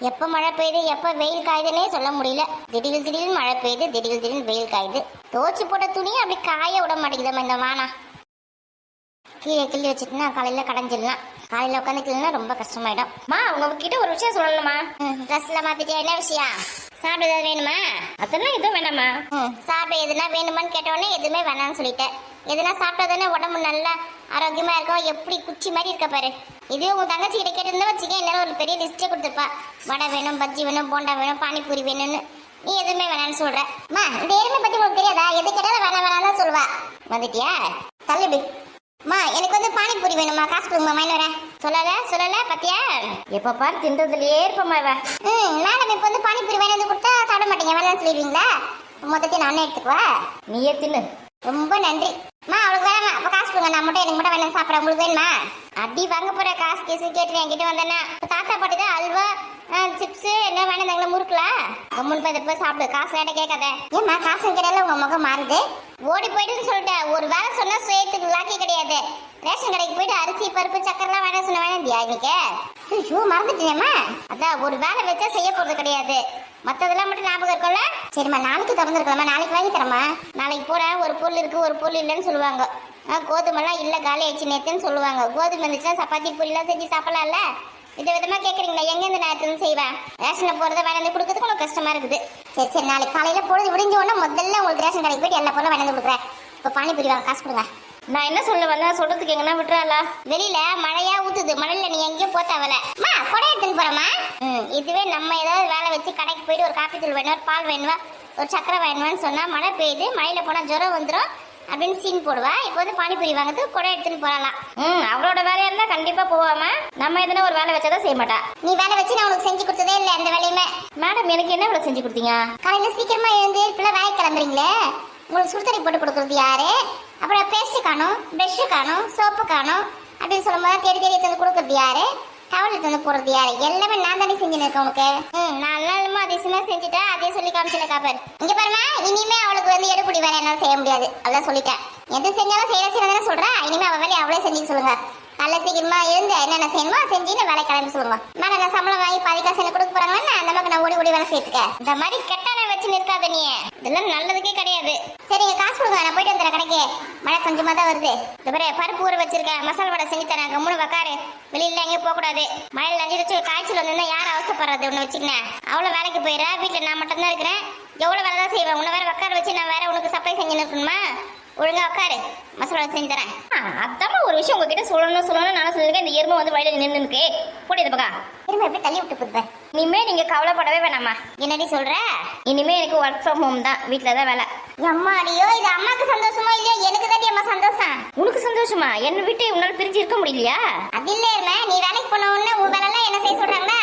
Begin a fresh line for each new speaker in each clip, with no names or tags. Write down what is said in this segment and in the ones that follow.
எப்போ மழை பெய்யுது எப்போ வெயில் காயுதுன்னே சொல்ல முடியல. திடீர்னு மழை பெய்யுது, திடீர்னு வெயில் காயுது. துவச்சி போட்ட துணியை அப்படி காய விட மாட்டேங்குதம்மா இந்த வானா. கீழே கிள்ளி வச்சுட்டுனா காலையில் கடைஞ்சிடலாம். காலையில் உட்காந்துக்கலன்னா ரொம்ப கஷ்டமாயிடும்.
உங்ககிட்ட ஒரு விஷயம் சொல்லணுமா?
ட்ரெஸ்லாம் மாற்றிட்டியா? என்ன விஷயம்? சாப்பிட ஏதாவது வேணுமா?
அதெல்லாம் எதுவும் வேணாமா?
சாப்பிட எதுனா வேணுமான்னு கேட்டோடனே எதுவுமே வேணாம்னு சொல்லிட்டேன். எதுனா சாப்பிட்டா உடம்பு நல்லா ஆரோக்கியமா இருக்கும். எப்படி குச்சி மாதிரி இருக்க பாரு. இதுவே உங்க தங்கச்சி கிட்ட கேட்டிருந்தா வச்சுக்க, எல்லாரும் ஒரு பெரிய லிஸ்டே கொடுத்துருப்பா. வடை வேணும், பஜ்ஜி வேணும், போண்டா வேணும், பானிபூரி வேணும்னு. நீ எதுவுமே வேணான்னு சொல்ற. இந்த எருமை பத்தி உங்களுக்கு தெரியாதா? எது கேட்டாலும் வேணாம் சொல்லுவா. வந்துட்டியா? தள்ளுபி எனக்கு பானிபூரி வேணுமா? காசு கொடுங்கம்மா, மைன் வரேன். சொல்லல பத்தியா?
எப்ப பாரு தின்றதுலயே இருப்பமா இவ.
மேடம் இப்ப பானிபூரி வேணும் கொடுத்தா சாப்பிட மாட்டீங்க, வேணாம்னு சொல்லிடுவீங்களா? மொத்தத்தையும் நானே எடுத்துக்குவா.
நீயே தின்னு.
ரொம்ப நன்றி. அவளுக்கு வேணாமா? அப்ப காசு கொடுங்க. நான் மட்டும் எனக்கு மட்டும் வேணாம் சாப்பிட்றேன். உங்களுக்கு வேணுமா? அடி வாங்க போற காசு கேசு கேட்டு என்கிட்ட வந்தேன்னா தாத்தா பாட்டி தான் அல்வா சிப்ஸ் என்ன வேணாங்களா முறுக்கலாம் கம்முன்னு போய் சாப்பிடு. காசு வேட கேட்காத. ஏம்மா காசு கிடையாது? உங்க முகம் மாறுது. ஓடி போயிட்டுன்னு சொல்லிட்டேன். ஒரு வேலை சொன்னா சுயத்துக்கு லாக்கி கிடையாது. ரேஷன் கடைக்கு போயிட்டு அரிசி பருப்பு சக்கரெல்லாம் வேணாம் சொன்ன வேணாந்தியா இன்னைக்கு? ஷூ மறந்துட்டேம்மா. அதான் ஒரு வேலை வச்சா செய்ய போறது கிடையாது. மற்றதெல்லாம் மட்டும் ஞாபகம் இருக்கும்ல? சரிம்மா நாளைக்கு திறந்துருக்கலாமா? நாளைக்கு வாங்கி தரமா? நாளைக்கு போறேன். ஒரு பொருள் இருக்கு ஒரு பொருள் இல்லைன்னு சொல்லுவாங்க. கோதுமைலாம் இல்லை காலி ஆயிடுச்சு நேற்றுன்னு சொல்லுவாங்க. கோதுமை இருந்துச்சுன்னா சப்பாத்தி பூரிலாம் செஞ்சு சாப்பிடலாம்ல. விதமா கேட்குறீங்களா? எங்கேருந்து நேரத்துன்னு செய்வேன்? ரேஷனில் போகிறத வேணாந்து கொடுக்கறதுக்கு உங்களுக்கு கஷ்டமா இருக்குது. சரி நாளைக்கு காலையில் பொழுது விடிஞ்ச உடனே முதல்ல உங்களுக்கு ரேஷன் கடைக்கு போயிட்டு எல்லா பொருளும் வேணாந்து கொடுக்குறேன். இப்போ பானிபூரி வாங்க, காசு கொடுங்க.
நான் என்ன சொல்ல வந்தேன்? சொல்றதுக்கு எங்கன்னா விட்டுறாளா?
வெளியில மழையா ஊத்துது. மழையில நீ எங்கேயும் போத்தாவல. கொடை எடுத்துன்னு போறமா? இதுவே நம்ம ஏதாவது வேலை வச்சு கடைக்கு போயிட்டு ஒரு காப்பி தூள் வேணும், ஒரு பால் வேணுமா, ஒரு சக்கரை வேணுமான்னு சொன்னா மழை பெய்யுது, மழையில போனா ஜுரம் வந்துடும் அப்படின்னு சீன் போடுவா. இப்போ பானிபூரி வாங்கிறது கொடை எடுத்துன்னு போறலாம்.
அவளோட வேலையா இருந்தா கண்டிப்பா போவாம. நம்ம எதனா ஒரு வேலை வச்சாதான் செய்ய மாட்டா.
நீ வேலை வச்சு நான் உனக்கு செஞ்சு கொடுத்ததே இல்லை எந்த வேலையுமே.
மேடம் எனக்கு என்ன வேலை செஞ்சு கொடுத்தீங்க?
காலையில சீக்கிரமா எழுந்து இப்பெல்லாம் வேலை கிளம்புறீங்களே, உங்களுக்கு சுடுதண்ணி போட்டு கொடுக்குறது யாரு? அப்புறம் பேஸ்ட் காணும், ப்ரஷ் காணும், சோப்பு காணும் அப்படின்னு சொல்லும் போது தேடி எடுத்து கொடுக்குறது யாரு? டவல் எடுத்து போடுறது யாரு? எல்லாமே நான் தானே செஞ்சுன்னு இருக்கேன் உனக்கு. நான் நாளுமா அதிசயமா செஞ்சுட்டேன். அதே சொல்லி காமிச்சுன்னு காப்பாரு. இங்க பாருமா, இனிமே அவளுக்கு எடுப்படி வேலை என்னால செய்ய முடியாது. அதான் சொல்லிட்டேன். எது செஞ்சாலும் செய்யறதானே சொல்றேன். இனிமே அவ வேலையை அவளே செஞ்சு சொல்லுங்க. நல்ல சீக்கிரமா எழுந்து என்னென்ன செய்யணுமோ செஞ்சு வேலை கிளம்பி சொல்லுங்க. மேடம் நான் சம்பளம் வாங்கி பாதி காசு எனக்கு கொடுக்க போறாங்கன்னா அந்த மாதிரி நான் ஓடி வேலை செய்துக்கேன். இந்த மாதிரி கெட்டான வச்சு நிற்காத நீ. இதெல்லாம் நல்லதுக்கே கிடையாது. சரிங்க காசு கொடுங்க, நான் போயிட்டு வந்துடுறேன் கடைக்கு. மழை கொஞ்சமா தான் வருது. இந்த மாதிரி பருப்பு ஊற வச்சிருக்கேன், மசாலா வடை செஞ்சு தரேன். கம்முனு வக்காரு. வெளியில எங்கேயும் போக கூடாது. மழையில் அஞ்சு லட்சம் காய்ச்சல் வந்தா யார் அவசப்படுறது? ஒன்று வச்சுக்கினேன். அவ்வளோ வேலைக்கு போயிடா. வீட்டில் நான் மட்டும் தான் இருக்கிறேன். எவ்வளோ வேலை தான் செய்வேன். உன்னை வேற வக்கார வச்சு நான் வேற உனக்கு சப்ளை செஞ்சு நிற்கணுமா? ஒழுங்கா உட்காரு, மசாலா செஞ்சு தரேன்.
அதாம ஒரு விஷயம் உங்ககிட்ட சொல்லணும் நான் சொல்லிருக்கேன். இந்த எருமை வயலில் நின்றுருக்கு. போடி இந்த பக்கம்.
எருமை எப்படி தள்ளி விட்டு போதுப்பேன்.
இனிமே நீங்க கவலைப்படவே வேணாமா.
என்னடி சொல்ற?
இனிமே எனக்கு ஒர்க் ஃப்ரம் ஹோம் தான். வீட்டில் தான் வேலை.
அம்மா அடியோ, இது அம்மாக்கு சந்தோஷமா இல்லையோ? எனக்கு தாண்டி அம்மா சந்தோஷம்.
உனக்கு சந்தோஷமா? என்ன விட்டு உன்னால பிரிஞ்சு இருக்க முடியலையா?
அது இல்ல இருமே, நீ வேலைக்கு போன உடனே உன் வேலைலாம் என்ன செய்ய சொல்றாங்களா?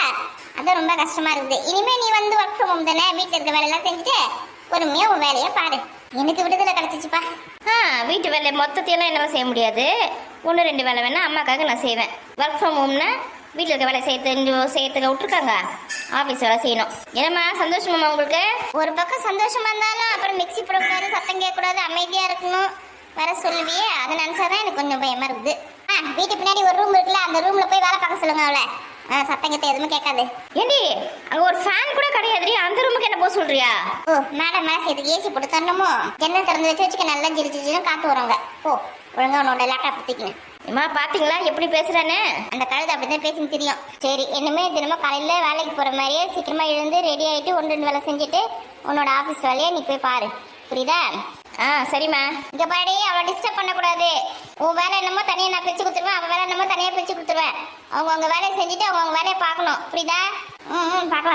அது ரொம்ப கஷ்டமா இருக்குது. இனிமே நீ ஒர்க் ஃப்ரம் ஹோம் தானே, வீட்டில் இருக்க வேலையெல்லாம் செஞ்சுட்டு பொறுமையா உன் வேலையை பாரு. எனக்கு விடுதலை கிடைச்சிச்சுப்பா.
வீட்டு வேலை மொத்தத்தையெல்லாம் என்னால் செய்ய முடியாது. 1-2 வேலை வேணா அம்மாக்காக நான் செய்வேன். ஒர்க் ஃப்ரம் ஹோம்னா வீட்டில் இருக்க வேலை செய்யறதுக்கு விட்டுருக்காங்க. ஆஃபீஸ் வேலை செய்யணும். என்னம்மா சந்தோஷமாம்மா உங்களுக்கு?
ஒரு பக்கம் சந்தோஷமா இருந்தாலும் அப்புறம் மிக்சி போடக்கூடாது, சத்தம் கேட்கக்கூடாது, அமைதியா இருக்கணும் வர சொல்லுவியே. அதை நினைச்சாதான் எனக்கு கொஞ்சம் பயமா இருக்குது. வீட்டு பின்னாடி ஒரு ரூம் இருக்குல்ல, அந்த ரூம்ல போய் வேலை பார்க்க சொல்லுங்க அவளை. சத்தம் கேட்ட எதுவுமே கேட்காது.
ஏண்டி அங்க ஒரு ஃபேன் கூட கிடையாது. அந்த ரூமுக்கு என்ன போக சொல்றியா?
ஓ மேடம் இதுக்கு ஏசி போட்டு தரணுமோ? ஜன்னல் திறந்து வச்சுக்க நல்லா ஜிரிச்சின்னு காத்து வருவாங்க. ஓ ஒழுங்கா உன்னோட லேப்டாப் பத்திக்கணும்.
அம்மா பாத்தீங்களா எப்படி பேசுறானே?
அந்த கழுதை அப்படிதான் பேசுன்னு தெரியும். சரி என்னமே தினமும் காலையில வேலைக்கு போற மாதிரியே சீக்கிரமா எழுந்து ரெடி ஆயிட்டு 1-2 வேலை செஞ்சுட்டு உன்னோட ஆபீஸ் வேலையை நீ போய் பாரு. புரியுதா?
சரிம்மா.
இங்க பாடி அவளை டிஸ்டர்ப் பண்ணக்கூடாது. உன் வேலை என்னமோ தனியா நான் பிரிச்சு கொடுத்துருவேன், அவன் வேலை என்னமோ தனியா பிரிச்சு கொடுத்துருவேன். அவங்க வேலையை செஞ்சுட்டு அவங்க வேலையை பார்க்கணும். புரியுதா?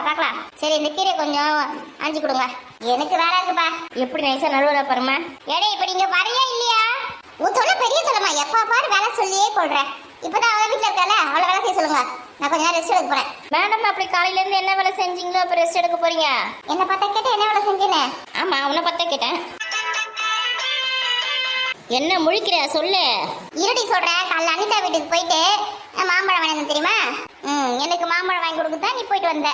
பார்க்கலாம். சரி இந்த கீரை கொஞ்சம் ஆஞ்சி கொடுங்க. எனக்கு வேலை இருக்குப்பா.
எப்படி நைஸா நடுவுல பாருமா.
ஏடே இப்ப நீங்க வரையா இல்லையா? உன் தொலை பெரிய சொல்லமா எப்பா பாரு வேலை சொல்லியே கொள்றேன். இப்பதான் அவ வீட்டுல இருக்கால, அவளை வேலை செய்ய சொல்லுங்க. நான் கொஞ்ச நேரம் ரெஸ்ட் எடுக்க போறேன்.
மேடம் அப்படி காலையில இருந்து என்ன வேலை செஞ்சீங்களோ அப்ப ரெஸ்ட் எடுக்க போறீங்க?
என்ன பார்த்தா கேட்ட என்ன வேலை செஞ்சேன்னு?
ஆமா உன்னை பார்த்தா கேட்டேன். என்ன முழிக்கிற சொல்லு.
இருடி சொல்றேன். காலைல அனிதா வீட்டுக்கு போயிட்டு மாம்பழம் வாங்கி தெரியுமா? எனக்கு மாம்பழம் வாங்கி கொடுக்குதா நீ போயிட்டு வந்த.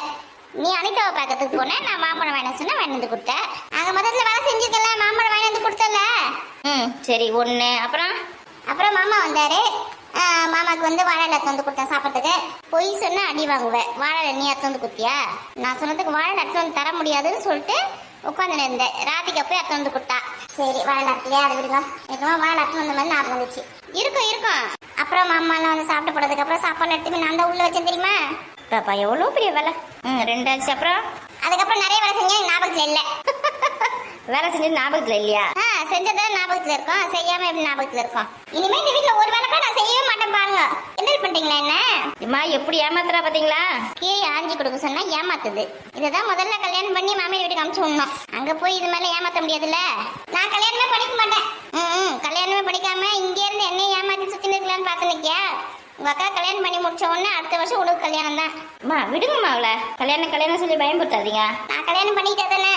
நீ அனிதாவை பார்க்கறதுக்கு போன, நான் மாம்பழம் வாங்கி சொன்னா வாங்கி வந்து கொடுத்தேன். அங்க முதல்ல வேலை செஞ்சுக்கல, மாம்பழம் வாங்கி வந்து கொடுத்தல.
சரி ஒண்ணு. அப்புறம்
மாமா வந்தாரு. மாமாக்கு வந்து வாழை எடுத்து வந்து கொடுத்தேன் சாப்பிட்றதுக்கு. பொய் சொன்னா அடி வாங்குவேன். வாழை நீ எடுத்து வந்து குத்தியா? நான் சொன்னதுக்கு வாழை எடுத்து வந்து தர முடியாதுன்னு சொல்லிட்டு உட்காந்து இருந்தேன். ராதிகா போய் எடுத்து வந்து கொடுத்தா. சரி வாழை இடத்துலயே அதை விடுங்க. எனக்குமா வாழை எடுத்து வந்த மாதிரி ஞாபகம் வந்துச்சு. இருக்கும். அப்புறம் மாமாலாம் வந்து சாப்பிட்டு போனதுக்கு அப்புறம் சாப்பாடு எடுத்து நான் தான் உள்ள வச்சேன் தெரியுமா?
பாப்பா எவ்வளோ பெரிய வேலை. 2 ஆச்சு. அப்புறம்
அதுக்கப்புறம் நிறைய வேலை செஞ்சேன், ஞாபகத்துல இல்ல.
வேலை செஞ்சது ஞாபகத்துல இல்லையா?
செஞ்சதான் ஞாபகத்துல இருக்கும், செய்யாம எப்படி ஞாபகத்துல இருக்கும்? இனிமே இந்த வீட்டுல ஒரு வேலை கூட நான் செய்யவே மாட்டேன் பாருங்க. என்ன பண்றீங்களா என்ன?
அம்மா எப்படி ஏமாத்துறா பாத்தீங்களா?
கீழே ஆஞ்சி கொடுக்க சொன்னா ஏமாத்துது. இதுதான் முதல்ல கல்யாணம் பண்ணி மாமியார் வீட்டுக்கு அனுப்பிச்சு விடணும். அங்க போய் இது மேல ஏமாத்த முடியாதுல்ல. நான் கல்யாணமே பண்ணிக்க மாட்டேன். கல்யாணமே பண்ணிக்காம இங்க இருந்து என்னை ஏமாத்தி சுத்தி நிற்கலான்னு பார்த்து நிக்கியா? உங்க அக்கா கல்யாணம் பண்ணி முடிச்ச உடனே அடுத்த வருஷம் உனக்கு கல்யாணம் தான்.
அம்மா விடுங்கம்மா அவளை. கல்யாணம் சொல்லி பயன்படுத்தாதீங்க.
நான் கல்யாணம் பண்ணிக்கிட்டே தானே.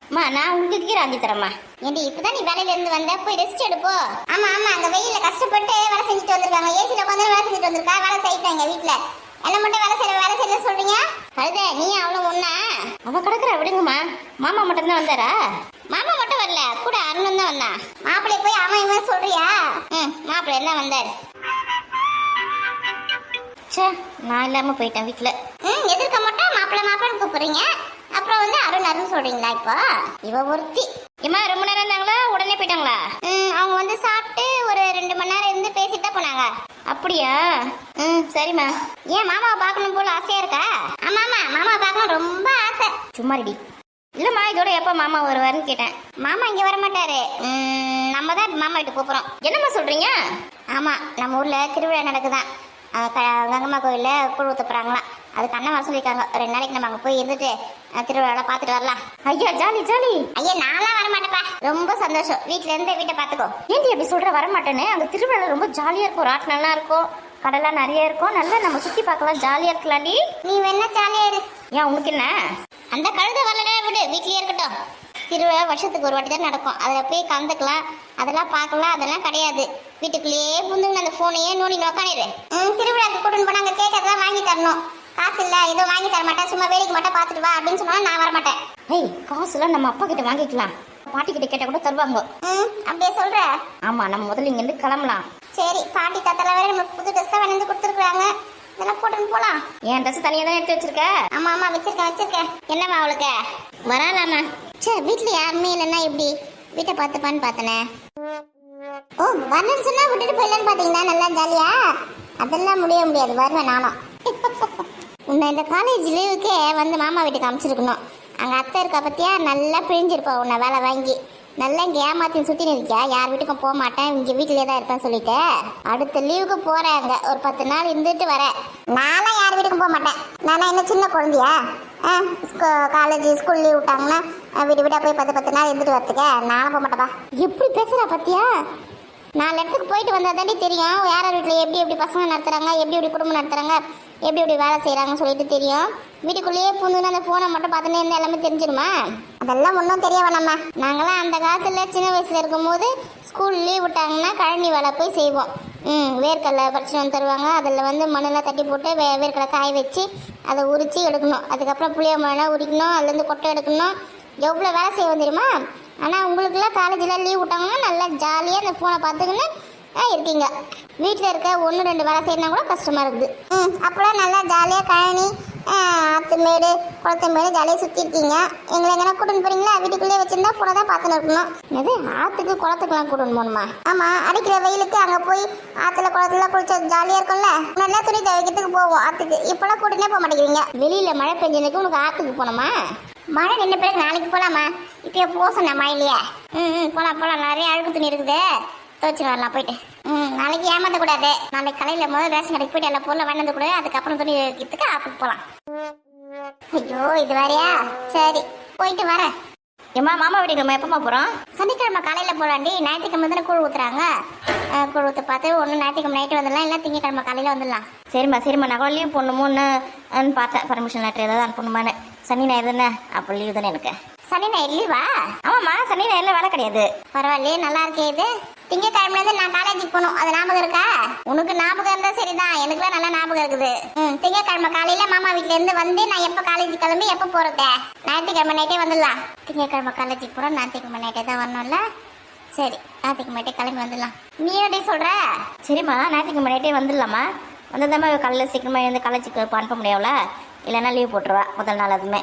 அம்மா நான் உங்களுக்கு கீரை ஆஞ்சி தரேம்மா.
ஏண்டி இப்பதான் நீ வேலையில இருந்து வந்த, போய் ரெஸ்ட் எடுப்போ. ஆமா அங்க வெயில கஷ்டப்பட்டு வேலை செஞ்சுட்டு வந்திருக்காங்க. ஏசில உட்காந்து வேலை செஞ்சுட்டு வந்திருக்கா. வேலை செய்யிட்டாங்க வீட்டுல. என்ன மட்டும் வேலை செய்ய சொல்றீங்க? கழுத நீ அவ்வளவு ஒண்ணா?
அவ கிடக்குறா விடுங்கம்மா. மாமா மட்டும் தான் வந்தாரா?
மாமா மட்டும் வரல, கூட அருணும் தான் வந்தான். மாப்பிள்ளை போய் அவன் இவன் சொல்றியா? மாப்பிள்ளை என்ன வந்தாரு?
சே நான் இல்லாம போயிட்டேன் வீட்டுல.
எதிர்க்க மட்டும் மாப்பிள்ளை கூப்பிடுறீங்க, அப்புறம் வந்து அருண் சொல்றீங்களா? இப்போ இவ ஒருத்தி.
இம்மா ரொம்ப நேரம் இருந்தாங்களா உடனே போயிட்டாங்களா?
அவங்க வந்து சாப்பிட்டு ஒரு 2 மணி நேரம் இருந்து பேசிட்டு தான் போனாங்க.
அப்படியா? சரிம்மா.
ஏன் மாமாவை பார்க்கணும் போல ஆசையா இருக்கா? ஆமா மாமாவை பார்க்கணும் ரொம்ப ஆசை.
சும்மா ரெடி இல்லம்மா. இதோட எப்ப மாமா வருவாருன்னு கேட்டேன்.
மாமா இங்க வர மாட்டாரு. நம்ம தான் மாமா வீட்டுக்கு போறோம்.
என்னம்மா சொல்றீங்க?
ஆமா நம்ம ஊர்ல திருவிழா நடக்குதான். கங்கம்மா கோயில்ல கூழ் ஊத்த போறாங்களாம். அதுக்கு அண்ணன் வர சொல்லிருக்காங்க. 2 நாளைக்கு நம்ம அங்க போய் இருந்துட்டு திருவிழாவை பார்த்துட்டு வரலாம்.
ஐயா ஜாலி ஜாலி.
ஐயா நான்லாம் வர மாட்டேப்பா. ரொம்ப சந்தோஷம். வீட்டுல இருந்து வீட்டை பாத்துக்கோ.
ஏன்டி அப்படி சொல்ற? வர மாட்டேன்னு. அங்க திருவிழா ரொம்ப ஜாலியா இருக்கும். ராட் நல்லா இருக்கும், கடலாம் நிறைய இருக்கும். நல்லா நம்ம சுத்தி பார்க்கலாம், ஜாலியா இருக்கலாம்டி.
நீ வேணா ஜாலியா இரு.
ஏன் உனக்கு என்ன?
அந்த கழுதை வரல விடு, வீட்லயே இருக்கட்டும். திருவிழா வருஷத்துக்கு ஒரு வாட்டி தான் நடக்கும். அதில் போய் கலந்துக்கலாம், அதெல்லாம் பார்க்கலாம். அதெல்லாம் கிடையாது. வீட்டுக்குள்ளேயே புந்துங்க அந்த ஃபோனையே நோண்டி நோக்கானிரு. திருவிழாக்கு கூட்டின்னு போனால் அங்கே கேட்கறதெல்லாம் வாங்கி தரணும். காசு இல்லை ஏதோ வாங்கி தர மாட்டேன், சும்மா வேலைக்கு மட்டும் பார்த்துட்டு வா அப்படின்னு சொன்னா நான் வர மாட்டேன்.
ஏய் காசுலாம் நம்ம அப்பா கிட்ட வாங்கிக்கலாம், பாட்டி கிட்ட கேட்டால் கூட தருவாங்க.
அப்படியே சொல்ற?
ஆமா நம்ம முதல்ல இங்கேருந்து கிளம்பலாம்.
சரி பாட்டி தாத்தால வேற நமக்கு புது ட்ரெஸ் தான் வந்து கொடுத்துருக்காங்க. இதெல்லாம் போட்டுன்னு போலாம்.
என் ட்ரெஸ் தனியாக தான் எடுத்து வச்சிருக்க?
ஆமா வச்சிருக்கேன். என்னம்மா அவளுக்கு
வராலாமா?
சரி வீட்டுல யாருமே இல்லைன்னா எப்படி வீட்டை பார்த்துப்பான்னு பார்த்தனே. ஓ வரணும்னு சொன்னா விட்டுட்டு போயிடலான்னு பாத்தீங்கன்னா நல்லா ஜாலியா? அதெல்லாம் முடியாது, வருவேன் நானும். உன்னை இந்த காலேஜ் லீவுக்கே வந்து மாமா வீட்டுக்கு அமைச்சிருக்கணும். அங்க அத்தை இருக்கா பத்தியா, நல்லா பிழிஞ்சிருப்பா உன்னை வேலை வாங்கி. நல்லா இங்கே ஏமாத்தி சுற்றி நிற்கியா? யார் வீட்டுக்கும் போக மாட்டேன், இங்கே வீட்டிலே தான் இருப்பேன் சொல்லிட்டு அடுத்த லீவுக்கு போகிறேன். அங்கே ஒரு 10 நாள் இருந்துட்டு வரேன். நானும் யார் வீட்டுக்கும் போக மாட்டேன். நானா என்ன சின்ன குழந்தையா? காலேஜ் ஸ்கூல் லீவ் விட்டாங்கன்னா வீட்டா போய் 10 நாள் இருந்துட்டு வரத்துக்க நானும் போக மாட்டேப்பா. எப்படி பேசுகிறா பத்தியா? 4 இடத்துக்கு போயிட்டு வந்தால் தாண்டி தெரியும் யார் வீட்டில் எப்படி பசங்க நடத்துகிறாங்க, எப்படி குடும்பம் நடத்துகிறாங்க, எப்படி வேலை செய்கிறாங்கன்னு சொல்லிட்டு தெரியும். வீட்டுக்குள்ளேயே பூந்துன்னு அந்த ஃபோனை மட்டும் பார்த்துன்னே இருந்தால் எல்லாமே தெரிஞ்சிருமா? அதெல்லாம் ஒன்றும் தெரிய வேணாம்மா. நாங்களாம் அந்த காலத்தில் சின்ன வயசில் இருக்கும்போது ஸ்கூல் லீவ் விட்டாங்கன்னா கழனி வேலை போய் செய்வோம். வேர்க்கடலை பறிச்சுட்டு வந்து தருவாங்க. அதில் வந்து மண்ணெல்லாம் தட்டி போட்டு வேர்க்கடலை காய வச்சு அதை உரித்து எடுக்கணும். அதுக்கப்புறம் புளிய மண்ணெல்லாம் உரிக்கணும், அதுலேருந்து கொட்டை எடுக்கணும். எவ்வளோ வேலை செய்வோம் தெரியுமா? ஆனால் உங்களுக்குலாம் காலேஜில் லீவ் விட்டாங்கன்னா நல்லா ஜாலியாக அந்த ஃபோனை பார்த்துக்கின்னு இருக்கீங்க. வீட்டில் இருக்க 1-2 வேலை செய்யணும் கூட கஷ்டமாக இருக்குது. அப்போலாம் நல்லா ஜாலியாக கழனி ஆற்று மேடு குளத்து மேடு ஜாலியாக சுற்றி இருக்கீங்க. எங்களை எங்கன்னா கூட்டின்னு போகிறீங்களா? வீட்டுக்குள்ளேயே வச்சுருந்தா ஃபோனை தான் பார்த்துன்னு இருக்கணும். எது ஆற்றுக்கு குளத்துக்குலாம் கூட்டின்னு போகணுமா? ஆமாம், அடிக்கிற வெயிலுக்கு அங்கே போய் ஆற்றுல குளத்துல குளிச்சா ஜாலியாக இருக்கும்ல. நல்லா துணி துவைக்கிறதுக்கு போவோம் ஆற்றுக்கு. இப்போலாம் கூட்டினே போக மாட்டேங்கிறீங்க. வெளியில் மழை பெஞ்சதுக்கு உனக்கு ஆற்றுக்கு போகணுமா? மழை நின்று பிறகு நாளைக்கு போகலாமா? இப்போ போக சொன்னேன் மழையிலையே. போகலாம். நிறைய அழுக்கு துணி இருக்குது, துவைச்சிட்டு வரலாம் போயிட்டு. நாளைக்கு ஏமாற்றக்கூடாது. நாளைக்கு கடையில் முதல் ரேஷன் கடைக்கு போயிட்டு எல்லா பொருளை வாங்கினது கூட அதுக்கப்புறம் துணி வைக்கிறதுக்கு ஆற்றுக்கு போகலாம். ஐயோ இது வேறையா? சரி போயிட்டு வரேன்.
ஏம்மா மாமா வீட்டுக்கு நம்ம எப்பமா போகிறோம்?
சனிக்கிழமை காலையில் போகலாண்டி. ஞாயிற்றுக்கிழமை தானே கூழ் ஊற்றுறாங்க. கூழ் ஊற்ற பார்த்து ஒன்று ஞாயிற்றுக்கிழமை நைட்டு வந்துடலாம், இல்லை திங்கக்கிழமை காலையில் வந்துடலாம்.
சரிம்மா நான் கூட லீவ் போடணுமோன்னு பார்த்தேன். பர்மிஷன் லெட்டர் ஏதாவது அனுப்பணுமான்னு. சனி ஞாயிறு தானே, அப்போ லீவு தானே எனக்கு.
சனி ஞாயிறு லீவா?
ஆமாம்மா சனி ஞாயிறுல வேலை கிடையாது.
பரவாயில்லையே, நல்லா இருக்கே இது. திங்கக்கிழமையிலேருந்து நான் காலேஜுக்கு போகணும், அது ஞாபகம் இருக்கா? உனக்கு ஞாபகம் இருந்தா சரிதான், எனக்குலாம் நல்லா ஞாபகம் இருக்குது. திங்கக்கிழமை காலையில மாமா வீட்டுல இருந்து வந்து நான் எப்போ காலேஜ் கிளம்பி எப்போ போறது? ஞாயிற்றுக்கிழமை நைட்டே வந்துடலாம். திங்கக்கிழமை காலேஜுக்கு போகிறோம், ஞாயிற்றுக்கிழமை நைட்டே தான் வரணும்ல. சரி ஞாயிற்றுக்கு முன்னாடி கிளம்பி வந்துடலாம். நீ எப்படி சொல்ற?
சரிம்மா ஞாயிற்றுக்கு முன்னாடியே வந்துடலாமா? வந்ததாம்மா காலையில் சீக்கிரமாக எழுந்து காலேஜுக்கு அனுப்ப முடியாதுல, இல்லைன்னா லீவ் போட்டுருவா முதல் நாள். அதுவுமே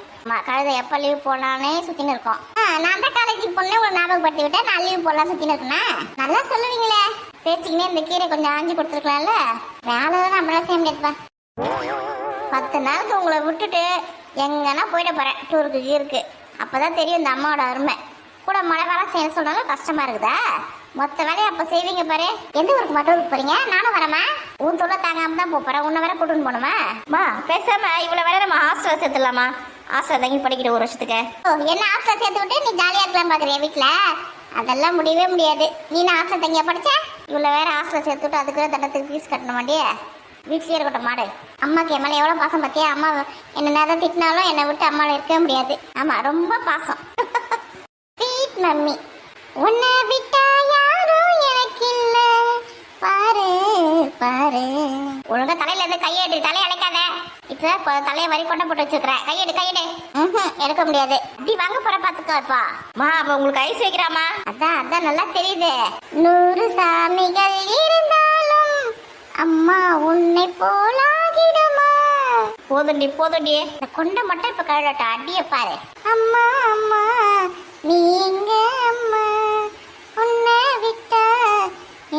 கழுதை எப்போ லீவ் போடலானே சுற்றின்னு இருக்கோம். நான் தான் காலேஜுக்கு பொண்ணு உங்களுக்கு ஞாபகப்படுத்தி விட்டேன். நான் லீவ் போடலாம் சுற்றின்னு இருக்கேன்னா நல்லா சொல்லுவீங்களே. பேசிக்கினே இந்த கீரை கொஞ்சம் ஆஞ்சி கொடுத்துருக்கலாம்ல. வேலை நம்மளால செய்ய முடியாதுப்பா. 10 நாளுக்கு உங்களை விட்டுட்டு எங்கன்னா போயிட போகிறேன் டூருக்கு கீருக்கு. அப்போ தான் தெரியும் இந்த அம்மாவோட அருமை. கூட மழை வேலை செய்ய சொன்னாலும் கஷ்டமா இருக்குதா? மொத்த வேலையை அப்போ செய்வீங்க பாரு. எந்த ஊருக்கு மட்டும் ஊருக்கு போறீங்க? நானும் வரமா? உன் தொல்லை தாங்காம தான் போறேன். உன்னை வேற கூட்டுன்னு போகணுமா?
மா பேசாம இவ்வளோ வேலை நம்ம ஹாஸ்டலில் சேர்த்துடலாமா? ஹாஸ்டல் தங்கி படிக்கிற ஒரு வருஷத்துக்கு.
என்ன ஹாஸ்டல் சேர்த்து விட்டு நீ ஜாலியாக இருக்கலாம் பார்க்குறியா வீட்டில்? அதெல்லாம் முடியவே முடியாது. நீ நான் ஹாஸ்டல் தங்கியா படிச்ச? இவ்வளோ வேற ஹாஸ்டல் சேர்த்து விட்டு அதுக்கு தட்டத்துக்கு ஃபீஸ் கட்டணும் மாட்டியே. வீட்லயே இருக்கட்டும் மாடு. அம்மாக்கு என் மேலே எவ்வளோ பாசம் பார்த்தியா? அம்மா என்ன நேரம் திட்டினாலும் என்னை விட்டு அம்மாவில் இருக்கவே முடியாது. ஆமாம் ரொம்ப பாசம். Sweet mummy. உன்னை விட்டா யாரும் எனக்கு இல்ல பாரு பாரு. ஒழுங்கா தலையில இருந்து கையெடு. தலையை அழைக்காத. இப்போ தலையை வரி கொண்ட போட்டு வச்சிருக்கிறேன். கையெடு கையெடு. எடுக்க முடியாது. இப்படி வாங்க போற பாத்துக்கோப்பா.
மா அப்போ உங்களுக்கு ஐஸ் வைக்கிறாமா?
அதான் அதான் நல்லா தெரியுது. 100 சாமிகள் இருந்தாலும் அம்மா உன்னை போலாகிடுமா.
போதுண்டி போதுண்டி.
இந்த கொண்டை மட்டும் இப்ப கழட்டா. அடிய பாரு. அம்மா அம்மா நீ எங்க அம்மா, உன்னை விட்டா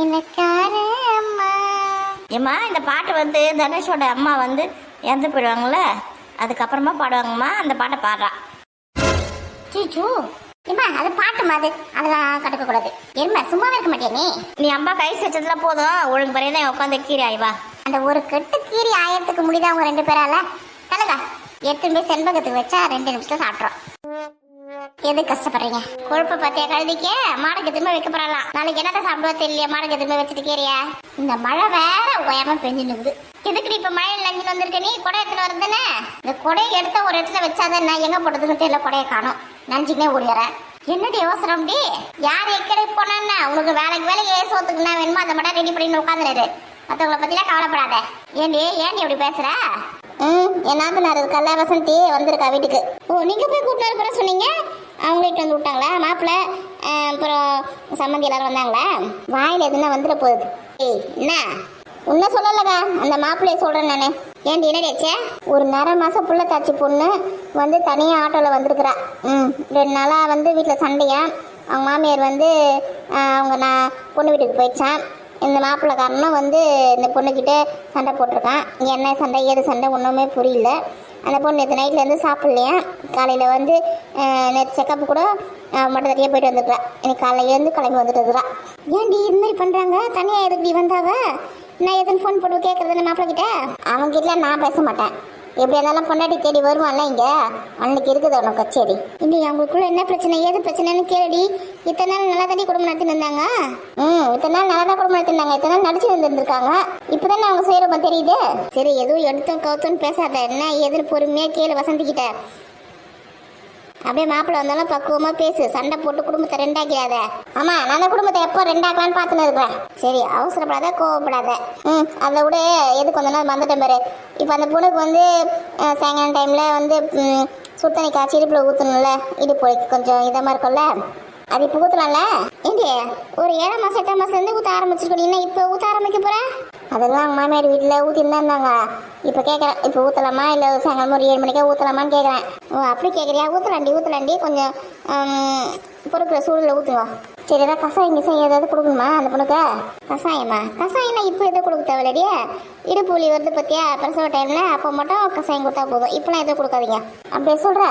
எனக்காரு அம்மா.
ஏம்மா இந்த பாட்டு வந்து தனுஷோட அம்மா வந்து இறந்து போயிடுவாங்கல்ல, அதுக்கப்புறமா பாடுவாங்கம்மா. அந்த பாட்டை பாடுறா.
சீச்சு ஏம்மா அது பாட்டு மாதிரி அதெல்லாம் கட்டுக்க கூடாது. எருமை சும்மாவே இருக்க மாட்டியா நீ?
நீ அம்மா கை வச்சதுல போதும். ஒழுங்கு பறையதான் உட்காந்து கீரை ஆயிவா.
அந்த ஒரு கெட்டு கீரி ஆயிரத்துக்கு முடியுதா அவங்க 2 பேரால? தலகா எடுத்துன்னு போய் செண்பகத்துக்கு வச்சா 2 நிமிஷத்துல சாப்பிட்றோம். எது கஷ்டப்படுறீங்க? கொழுப்பை பத்தியா கழுதிக்க? மாடுக்கு திரும்ப வைக்க போறலாம். நாளைக்கு என்னதான் சாப்பிடுவா தெரியலையா? மாடுக்கு திரும்ப வச்சுட்டு கேரியா? இந்த மழை வேற ஓயாம பெஞ்சு நிக்குது. எதுக்கு இப்ப மழையில் நஞ்சு வந்திருக்க நீ? கொடை எடுத்துன்னு வருதுன்னு இந்த கொடையை எடுத்த ஒரு இடத்துல வச்சாதான் நான் எங்க போட்டதுன்னு தெரியல. கொடையை காணும். நஞ்சுக்குனே ஓடிறேன். என்னடி யோசனை அப்படி? யார் எக்கடை போனா உனக்கு வேலைக்கு ஏசோத்துக்குன்னா வேணுமோ அந்த மட்டும் ரெடி பண்ணி உட்காந்துரு. மற்றவங்களை பத்திலாம் கவலைப்படாத. ஏண்டி எப்படி பேசுற? என்னாவது நான் இருக்கல வசந்தி வந்திருக்கா வீட்டுக்கு. ஓ நீங்க போய் கூப்பிட்டு வர சொன்னீங்க. அவங்க வீட்டு வந்து விட்டாங்களா மாப்பிள்ளை? அப்புறம் சம்மந்தி எல்லாரும் வந்தாங்களா? வாயில் எதுனா வந்துட போகுது. ஏய் என்ன உன்ன சொல்லலக்கா, அந்த மாப்பிள்ளைய சொல்றேன் நானு. ஏன்டி என்னடியாச்சே? ஒரு 1/2 மாசம் புள்ள தாச்சி பொண்ணு வந்து தனியாக ஆட்டோவில் வந்திருக்கிறா. 2 நாளாக வந்து வீட்டில் சண்டையா. அவங்க மாமியார் வந்து அவங்க நான் பொண்ணு வீட்டுக்கு போயிடுச்சான். இந்த மாப்பிள்ளைக்காரனும் வந்து இந்த பொண்ணுக்கிட்ட சண்டை போட்டிருக்கான். இங்கே என்ன சண்டை ஏது சண்டை ஒன்றுமே புரியல. அந்த பொண்ணு நேற்று நைட்லேருந்து சாப்பிட்லையா. காலையில் வந்து நேற்று செக்கப்பு கூட மட்டும் தனியாக போயிட்டு வந்துருக்குறா. இன்னைக்கு காலையிலேருந்து கிளம்பி வந்துட்டு இருக்கிறா. ஏன்டி இது மாதிரி பண்ணுறாங்க? தனியாக எதுக்கு வந்தாவ? நான் எதுன்னு ஃபோன் போட்டு கேட்குறது மாப்பிள்ளை கிட்ட? அவங்க கிட்ட நான் பேச மாட்டேன். எப்படி இருந்தாலும் பொண்டாட்டி தேடி வருவான்ல இங்கே. அன்னைக்கு இருக்குது உனக்கு கச்சேரி. இன்னைக்கு அவங்களுக்குள்ள என்ன பிரச்சனை ஏது பிரச்சனைன்னு கேளுடி. இத்தனை நாள் நல்லா தாண்டி குடும்பம் நடத்தின்னு இருந்தாங்க. இத்தனை நாள் நல்லா தான் குடும்பம் நடத்திருந்தாங்க. இத்தனை நாள் நடிச்சு வந்துருந்துருக்காங்க. இப்போதானே அவங்க செய்யறப்ப தெரியுது. சரி எதுவும் எடுத்தோம் கவுத்தோன்னு பேசாத. என்ன எதுன்னு பொறுமையாக கேளு வசந்திக்கிட்ட. அப்படியே மாப்பிள்ளை வந்தாலும் பக்குவமா பேசு. சண்டை போட்டு குடும்பத்தை 2 ஆக்கிடாத. ஆமா நான் அந்த குடும்பத்தை எப்போ 2 ஆக்கலான்னு பார்த்துன்னு இருக்கிறேன். சரி அவசரப்படாத கோவப்படாத. அதை விட எது கொஞ்ச நாள் மறந்துட்டேன் பாரு. இப்போ அந்த பொண்ணுக்கு வந்து சாயங்காலம் டைம்ல வந்து சுத்தண்ணி காய்ச்சி இடுப்புல ஊற்றணும்ல. இடுப்பு கொஞ்சம் இதமாக இருக்கும்ல, அது இப்போ ஊற்றலாம்ல. ஏண்டி ஒரு 7 மாசம் 8 மாசத்துலேருந்து ஊற்ற ஆரம்பிச்சிருக்கோம். என்ன இப்போ ஊற்ற ஆரம்பிக்க போகிறேன்? அதெல்லாம் அவங்க மாமியார் வீட்டில் ஊற்றின்னு தான் இருந்தாங்க. இப்போ கேட்குறேன் இப்போ ஊற்றலாமா இல்லை சாயங்காலம் ஒரு 7 மணிக்கே ஊற்றலாமான்னு கேட்குறேன். ஓ அப்படி கேட்குறியா? ஊற்றலாண்டி கொஞ்சம் பொறுக்கிற சூழலில் ஊற்றுவா. சரி ஏதாவது கசாயம் ஏதாவது கொடுக்கணுமா அந்த பொண்ணுக்கு? கசாயம்னா இப்போ எதுவும் கொடுக்க தேவையில்லடி. இடுப்பு வலி வருது பற்றியா பிரசவ டைமில் அப்போ மட்டும் கசாயம் கொடுத்தா போதும். இப்போலாம் எதுவும் கொடுக்காதீங்க. அப்படியே சொல்கிற?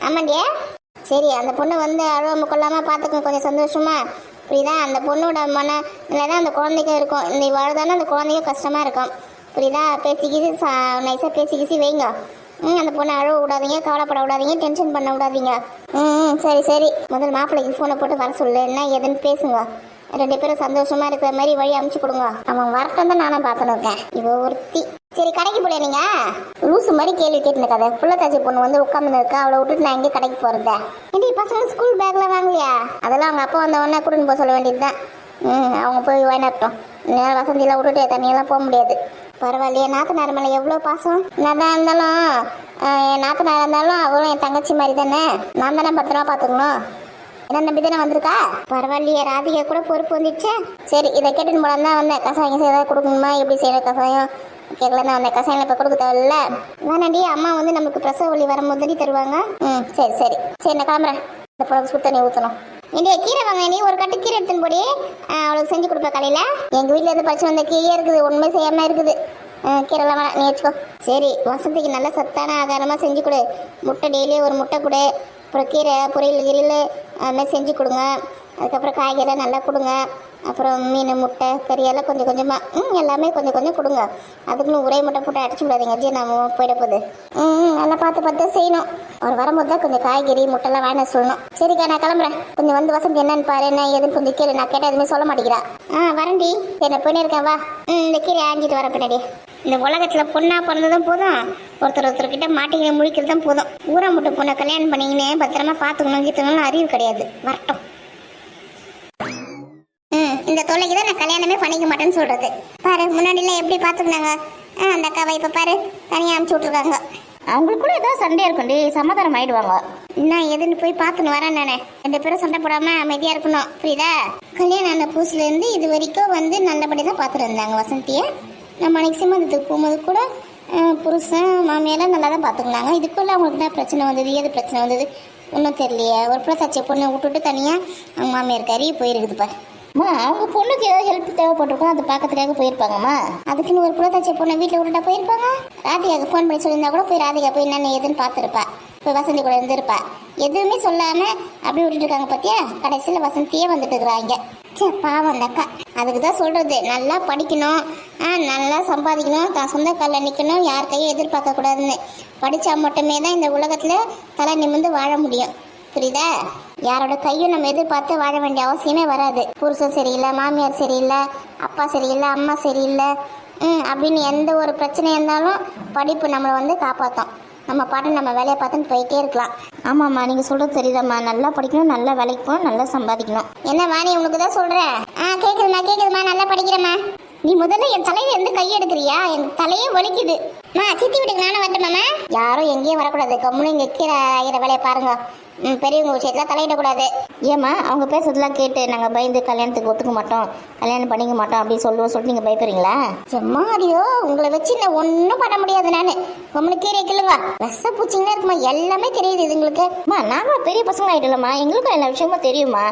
ஆமாண்டியா. சரி அந்த பொண்ணை வந்து அழுவாம கொள்ளாமல் பார்த்துக்க கொஞ்சம் சந்தோஷமா. புரியுதா? அந்த பொண்ணோட மனநிலை தான் அந்த குழந்தைக்கும் இருக்கும். இந்த வாழ்தானே அந்த குழந்தைக்கும் கஷ்டமாக இருக்கும். புரியுதா? பேசிக்கிசி நைஸாக பேசிக்கிசி வைங்க. அந்த பொண்ணை அழுவ விடாதீங்க, கவலைப்பட விடாதீங்க, டென்ஷன் பண்ண விடாதீங்க. சரி முதல் மாப்பிள்ளைக்கு ஃபோனை போட்டு வர சொல்லு. என்ன ஏதுன்னு பேசுங்க. 2 பேரும் சந்தோஷமா இருக்கிற மாதிரி வழி அமைச்சு கொடுங்க. அவன் வரட்டும் தான் நானும் பார்த்துன்னு இருக்கேன். இவ ஒருத்தி. சரி கடைக்கு போல நீங்க லூசு மாதிரி கேள்வி கேட்டுன்னு கதை. புள்ளத்தாச்சி பொண்ணு வந்து உட்காந்து இருக்கா. அவளை விட்டுட்டு நான் எங்கே கடைக்கு போறத? ஏன்டி பசங்க ஸ்கூல் பேக்ல வாங்கலையா? அதெல்லாம் அவங்க அப்பா வந்த உடனே கூட்டின்னு போக சொல்ல வேண்டியதுதான். அவங்க போய் வாங்கினட்டும். நேரம் வசந்தியெல்லாம் விட்டுட்டு தண்ணியெல்லாம் போக முடியாது. பரவாயில்லையே நாத்தனார் மேலே எவ்வளோ பாசம். நான் இருந்தாலும் என் நாத்தனார் இருந்தாலும் அவளும் என் தங்கச்சி மாதிரி தானே. நான் தானே பத்திரமா பார்த்துக்கணும். என்ன நம்பி தானே வந்திருக்கா? பரவாயில்லையே, ராதிகா கூட பொறுப்பு வந்துடுச்சே. சரி, இதை கேட்டுன்னு போலாம் தான் வந்தேன். கசாயம் செய்யறதா கொடுக்கணுமா, எப்படி செய்யற கசாயம் கேட்கலாம் தான் வந்தேன். கசாயம் இப்போ கொடுக்க தேவையில்ல. வேணாண்டி, அம்மா வந்து நமக்கு பிரசவ வலி வரும்போது தருவாங்க. சரி சரி சரி, நான் கிளம்புறேன். இந்த புடவை சுத்த நீ ஊற்றணும். இண்டியா கீரை வாங்க, நீ ஒரு கட்டு கீரை எடுத்துன்னு போடி. அவளுக்கு செஞ்சு கொடுப்பேன் காலையில். எங்கள் வீட்டில் இருந்து பறிச்சு வந்த கீரையே இருக்குது, ஒன்றுமே செய்யாமல் இருக்குது. கீரைலாம் வேணாம், நீ வச்சுக்கோ. சரி, வசந்திக்கு நல்ல சத்தான ஆகாரமாக செஞ்சு கொடு. முட்டை டெய்லி ஒரு முட்டை கொடு. அப்புறம் கீரை பொரியல் கிரியில் அதுமாதிரி செஞ்சு கொடுங்க. அதுக்கப்புறம் காய்கறி நல்லா கொடுங்க. அப்புறம் மீன் முட்டை கறியெல்லாம் கொஞ்சம் கொஞ்சமாக எல்லாமே கொஞ்சம் கொஞ்சம் கொடுங்க. அதுக்குன்னு ஒரே முட்டை போட்டு அடிச்சு விடாதீங்க, ஜி நம்ம போயிட போகுது. நல்லா பார்த்து பார்த்து செய்யணும். அவர் வரும்போது தான் கொஞ்சம் காய்கறி முட்டைலாம் வேணாம் சொல்லணும். சரிக்கா, நான் கிளம்புறேன். கொஞ்சம் வந்து வசந்தி என்னன்னு பாரு, என்ன ஏதுன்னு கொஞ்சம் கீரை. நான் கேட்டால் எதுவுமே சொல்ல மாட்டேங்கிறா. வரண்டி, சரி நான் போயினே இருக்கேன். வா. இந்த கீரை ஆஞ்சிட்டு வர பின்னாடி. இந்த உலகத்தில் பொண்ணா பிறந்ததும் போதும், ஒருத்தர்கிட்ட மாட்டிக்கிற முழிக்கிறது தான் போதும். ஊரா முட்டை பொண்ணை கல்யாணம் பண்ணிக்கினே பத்திரமா பார்த்துக்கணும் கீத்தணும் அறிவு கிடையாது. வரட்டும். இந்த தொல்லைக்கு தான் நான் கல்யாணமே பண்ணிக்க மாட்டேன்னு சொல்றது. பாரு, முன்னாடிலாம் எப்படி பார்த்துக்கினாங்க. அந்த அக்காவை இப்போ பாரு தனியாக அனுப்பிச்சி விட்ருக்காங்க.
அவங்களுக்கு கூட ஏதாவது சண்டையா இருக்கும்டி, சமாதானம் ஆயிடுவாங்க.
இன்னும் எதுன்னு போய் பார்த்துன்னு வரேன் நானே. 2 பேரும் சண்டை போடாம அமைதியாக இருக்கணும், புரியுதா? கல்யாணம் ஆன புதுசுலேருந்து இது வரைக்கும் வந்து நல்லபடி தான் பார்த்துட்டு இருந்தாங்க வசந்தியை. நம்ம அன்னைக்கு சிம்மந்தத்துக்கு போகும்போது கூட புருஷன் மாமியெல்லாம் நல்லா தான் பார்த்துக்கினாங்க. இதுக்குள்ள அவங்களுக்கு என்ன பிரச்சனை வந்தது, ஏது பிரச்சனை வந்தது ஒன்றும் தெரியலையே. ஒரு புள்ளத்தாச்சி பொண்ணை விட்டுட்டு தனியாக அவங்க மாமியார் கறி போயிருக்குது பாரு.
அம்மா, அவங்க பொண்ணுக்கு ஏதாவது ஹெல்ப் தேவைப்பட்டிருக்கோம், அதை பார்க்கறதுக்காக போயிருப்பாங்கம்மா.
அதுக்குன்னு ஒரு புள்ளத்தாச்சி பொண்ணை வீட்டில் விட்டுட்டா போயிருப்பாங்க. ராதிகாவுக்கு ஃபோன் பண்ணி சொல்லியிருந்தா கூட போய் ராதிகா போய் என்னென்ன ஏதுன்னு பார்த்துருப்பா. போய் வசந்தி கூட இருந்திருப்பா. எதுவுமே சொல்லாமல் அப்படி விட்டுட்டு இருக்காங்க பார்த்தியா. கடைசியில் வசந்தியே வந்துட்டு இருக்கிறாங்க. சே, பாவம் அந்த அக்கா. அதுக்கு தான் சொல்கிறது, நல்லா படிக்கணும், நல்லா சம்பாதிக்கணும், தான் சொந்த காலில் நிற்கணும், யார் கையும் எதிர்பார்க்க கூடாதுன்னு. படித்தா மட்டுமே தான் இந்த உலகத்தில் தலை நிமிர்ந்து வாழ முடியும், புரியுதா? யாரோட கையும் நம்ம எதிர்பார்த்து வாழ வேண்டிய அவசியமே வராது. புருஷன் சரியில்லை, மாமியார் சரியில்லை, அப்பா சரியில்லை, அம்மா சரியில்லை அப்படின்னு எந்த ஒரு பிரச்சனை இருந்தாலும் படிப்பு நம்மளை வந்து காப்பாற்றும். நம்ம பாட்டு நம்ம வேலையை பார்த்துன்னு போயிட்டே இருக்கலாம்.
ஆமாம்மா, நீங்கள் சொல்கிறது தெரியுதாம்மா. நல்லா படிக்கணும், நல்லா வேலைக்கு போகணும், நல்லா சம்பாதிக்கணும்.
என்னம்மா நீ உனக்கு தான் சொல்கிறேன். கேட்குதுமா நல்லா படிக்கிறேம்மா. நீ முதல்ல என் தலையில இருந்து கை எடுக்கிறியா? என் தலையே வலிக்குது. சித்தி வீட்டுக்கு நானும் வரட்டுமாம்மா? யாரும் எங்கேயும் வரக்கூடாது. கம்முன்னு இங்கே கீரை ஆகிற வேலையை பாருங்க. பெரியவங்க விஷயத்தில் தலையிடக்கூடாது.
ஏம்மா, அவங்க பேசுறதுலாம் கேட்டு நாங்கள் பயந்து கல்யாணத்துக்கு ஒத்துக்க மாட்டோம், கல்யாணம் பண்ணிக்க மாட்டோம் அப்படின்னு சொல்லிட்டு நீங்கள் பயப்படுறீங்களா?
எம்மாடியோ, உங்களை வச்சு நான் ஒன்றும் பண்ண முடியாது. நான் கம்முன்னு கீரை கிள்ளுங்க. விஷ பூச்சிங்களா இருக்குமா, எல்லாமே தெரியுது இதுங்களுக்கு.
அம்மா, நாங்களும் பெரிய பசங்க ஆகிட்டோம்மா, எங்களுக்கும் எல்லா விஷயமும் தெரியுமா.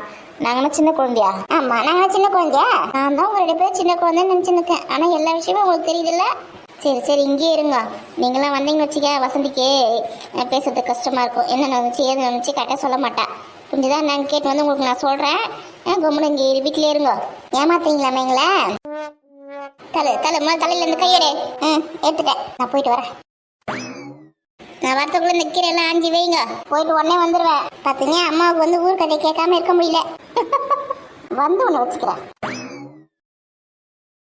நாங்களாம் சின்ன குழந்தையா?
ஆமாம், நாங்களாம் சின்ன குழந்தையா? நான் தான் உங்களுடைய பேர் சின்ன குழந்தைன்னு நினச்சிருக்கேன். ஆனால் எல்லா விஷயமும் உங்களுக்கு தெரியுதுல்ல. சரி சரி, இங்கேயே இருங்க. நீங்களாம் வந்தீங்கன்னு வச்சுக்க, வசந்திக்கு பேசுறதுக்கு கஷ்டமாக இருக்கும். என்ன நடந்துச்சு ஏது நடந்துச்சு கரெக்டாக சொல்ல மாட்டேன், புரிஞ்சுதா? நான் கேட்டு வந்து உங்களுக்கு நான் சொல்கிறேன். கம்முன்னு இங்கே வீட்டிலே இருங்க. ஏமாத்துறீங்களாமே எங்களை? தலையிலேருந்து கையெடு. எடுத்துட்டேன், நான் போயிட்டு வரேன். நான் வரத்துக்குள்ள இந்த கீரையெல்லாம் ஆஞ்சி வைங்க. போயிட்டு உடனே வந்துடுவேன். பார்த்தீங்க, அம்மாவுக்கு வந்து ஊர் கதையை கேட்காம இருக்க முடியல. வந்து உன்னை வச்சுக்கிறேன்.